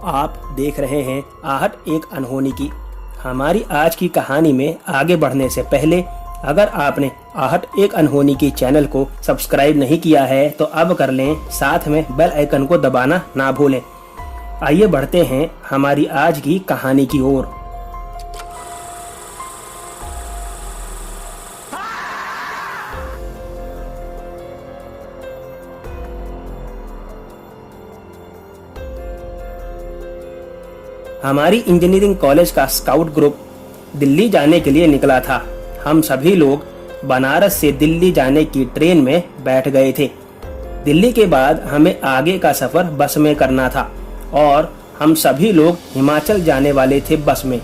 आप देख रहे हैं आहट एक अनहोनी की। हमारी आज की कहानी में आगे बढ़ने से पहले अगर आपने आहट एक अनहोनी की चैनल को सब्सक्राइब नहीं किया है तो अब कर लें, साथ में बेल आइकन को दबाना ना भूलें। आइए बढ़ते हैं हमारी आज की कहानी की ओर। हमारी इंजीनियरिंग कॉलेज का स्काउट ग्रुप दिल्ली जाने के लिए निकला था। हम सभी लोग बनारस से दिल्ली जाने की ट्रेन में बैठ गए थे। दिल्ली के बाद हमें आगे का सफर बस में करना था और हम सभी लोग हिमाचल जाने वाले थे बस में।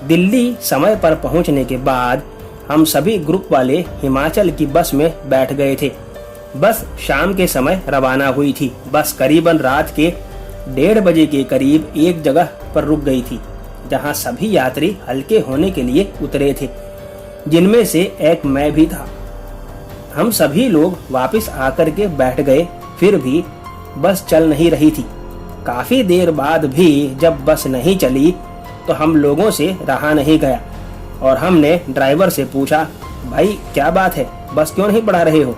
दिल्ली समय पर पहुंचने के बाद हम सभी ग्रुप वाले हिमाचल की बस में बैठ गए थे। बस शाम के समय रवाना हुई थी। बस करीबन रात के 1:30 बजे के करीब एक जगह पर रुक गई थी जहां सभी यात्री हल्के होने के लिए उतरे थे, जिनमें से एक मैं भी था। हम सभी लोग वापस आकर के बैठ गए, फिर भी बस चल नहीं रही थी। काफी देर बाद भी जब बस नहीं चली तो हम लोगों से रहा नहीं गया और हमने ड्राइवर से पूछा, भाई क्या बात है, बस क्यों नहीं बढ़ा रहे हो?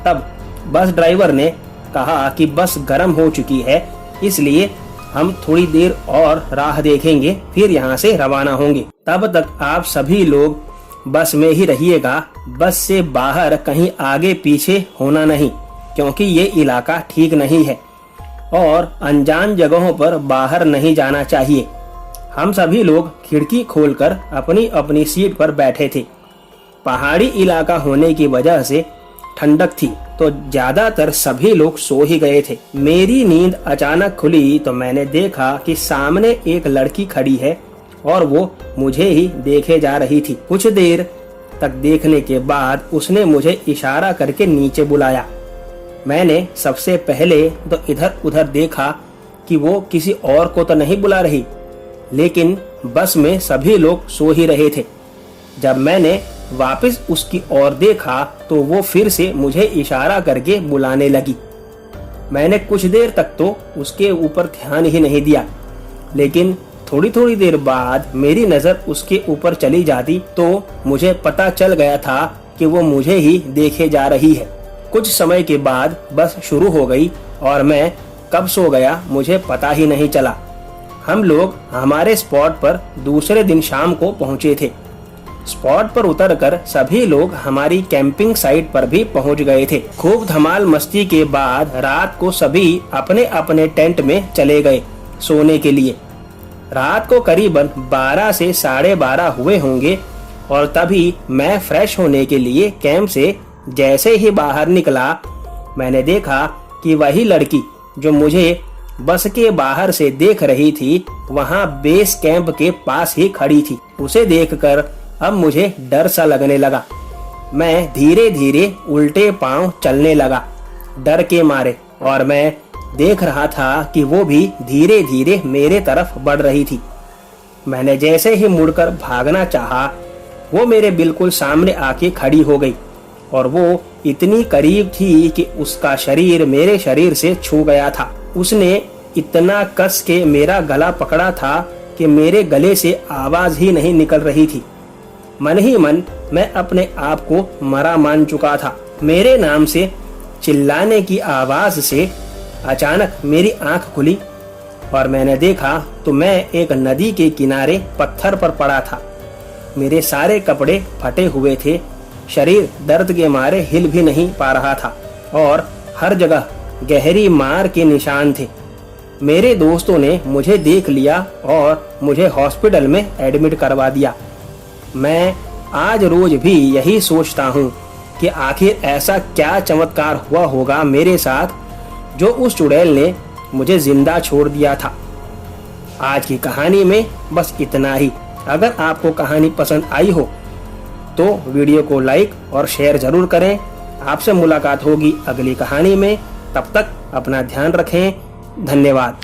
तब बस ड्राइवर ने कहा कि बस गर्म हो चुकी है, इसलिए हम थोड़ी देर और राह देखेंगे, फिर यहाँ से रवाना होंगे। तब तक आप सभी लोग बस में ही रहिएगा। बस से बाहर कहीं आगे पीछे होना नहीं, क्योंकि ये इलाका ठीक नहीं है और अनजान जगहों पर बाहर नहीं जाना चाहिए। हम सभी लोग खिड़की खोलकर अपनी अपनी सीट पर बैठे थे। पहाड़ी इलाका होने की वजह से ठंडक थी तो ज्यादातर सभी लोग सो ही गए थे। मेरी नींद अचानक खुली तो मैंने देखा कि सामने एक लड़की खड़ी है और वो मुझे ही देखे जा रही थी। कुछ देर तक देखने के बाद उसने मुझे इशारा करके नीचे बुलाया। मैंने सबसे पहले तो इधर उधर देखा कि वो किसी और को तो नहीं बुला रही, लेकिन बस में सभी लोग सो ही रहे थे। जब मैंने वापस उसकी ओर देखा तो वो फिर से मुझे इशारा करके बुलाने लगी। मैंने कुछ देर तक तो उसके ऊपर ध्यान ही नहीं दिया, लेकिन थोड़ी थोड़ी देर बाद मेरी नजर उसके ऊपर चली जाती तो मुझे पता चल गया था कि वो मुझे ही देखे जा रही है। कुछ समय के बाद बस शुरू हो गई और मैं कब सो गया मुझे पता ही नहीं चला। हम लोग हमारे स्पॉट पर दूसरे दिन शाम को पहुंचे थे। स्पॉट पर उतरकर सभी लोग हमारी कैंपिंग साइट पर भी पहुंच गए थे। खूब धमाल मस्ती के बाद रात को सभी अपने अपने टेंट में चले गए सोने के लिए। रात को करीबन 12 से 12:30 हुए होंगे और तभी मैं फ्रेश होने के लिए कैंप से जैसे ही बाहर निकला, मैंने देखा कि वही लड़की जो मुझे बस के बाहर से देख रही थी वहां बेस कैंप के पास ही खड़ी थी। उसे देखकर अब मुझे डर सा लगने लगा। मैं धीरे धीरे उल्टे पांव चलने लगा डर के मारे, और मैं देख रहा था कि वो भी धीरे धीरे मेरे तरफ बढ़ रही थी। मैंने जैसे ही मुड़कर भागना चाहा, वो मेरे बिल्कुल सामने आके खड़ी हो गई और वो इतनी करीब थी कि उसका शरीर मेरे शरीर से छू गया था। उसने इतना कस के मेरा गला पकड़ा था कि मेरे गले से आवाज ही नहीं निकल रही थी। मन ही मन मैं अपने आप को मरा मान चुका था। मेरे नाम से चिल्लाने की आवाज से अचानक मेरी आंख खुली और मैंने देखा तो मैं एक नदी के किनारे पत्थर पर पड़ा था। मेरे सारे कपड़े फटे हुए थे, शरीर दर्द के मारे हिल भी नहीं पा रहा था और हर जगह गहरी मार के निशान थे। मेरे दोस्तों ने मुझे देख लिया और मुझे हॉस्पिटल में एडमिट करवा दिया। मैं आज रोज भी यही सोचता हूँ कि आखिर ऐसा क्या चमत्कार हुआ होगा मेरे साथ जो उस चुड़ैल ने मुझे जिंदा छोड़ दिया था। आज की कहानी में बस इतना ही। अगर आपको कहानी पसंद आई हो तो वीडियो को लाइक और शेयर जरूर करें। आपसे मुलाकात होगी अगली कहानी में। तब तक अपना ध्यान रखें। धन्यवाद।